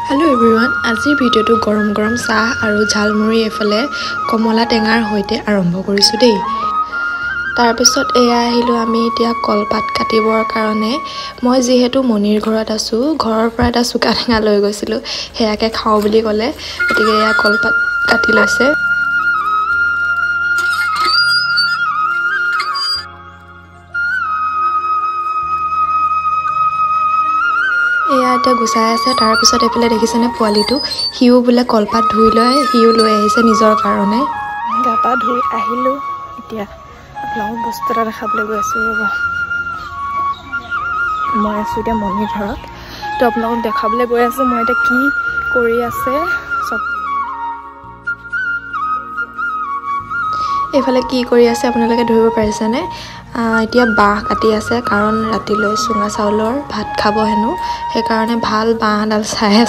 Hello everyone, আজিৰ ভিডিঅ'টো গৰম গৰম চাহ আৰু ঝালমুড়ি এফালে কমলা টেঙাৰ হৈতে আৰম্ভ কৰিছো দেই। তাৰ পিছত এয়া আহিলো আমি এতিয়া কলপাত কাটিবৰ কাৰণে। মই যেহেতু মনিৰ ঘৰত আছো, ঘৰৰ পৰা এটা চুকা টেঙা লৈ গৈছিলো, হেয়াকে খাও বুলি ক'লে, গতিকে এয়া কলপাত কাটি লৈছে। এয়া এতিয়া গুচাই আছে। তাৰ পিছত এফালে দেখিছেনে পোৱালিটো, হিও বোলে কলপাত ধুই লয়, হিও লৈ আহিছে নিজৰ কাৰণে। গা পা ধুই আহিলো, এতিয়া আপোনালোকক বস্তু এটা দেখাবলৈ গৈ আছো। ৰ'ব, মই আছো এতিয়া মনিৰ ঘৰত, তো আপোনালোকক দেখাবলৈ গৈ আছো মই এতিয়া কি কৰি আছে চব। এইফালে কি কৰি আছে আপোনালোকে ধৰিব পাৰিছেনে? এতিয়া বাঁহ কাটি আছে, কাৰণ ৰাতিলৈ চুঙা চাউলৰ ভাত খাব হেনো, সেইকাৰণে ভাল বাঁহডাল চাই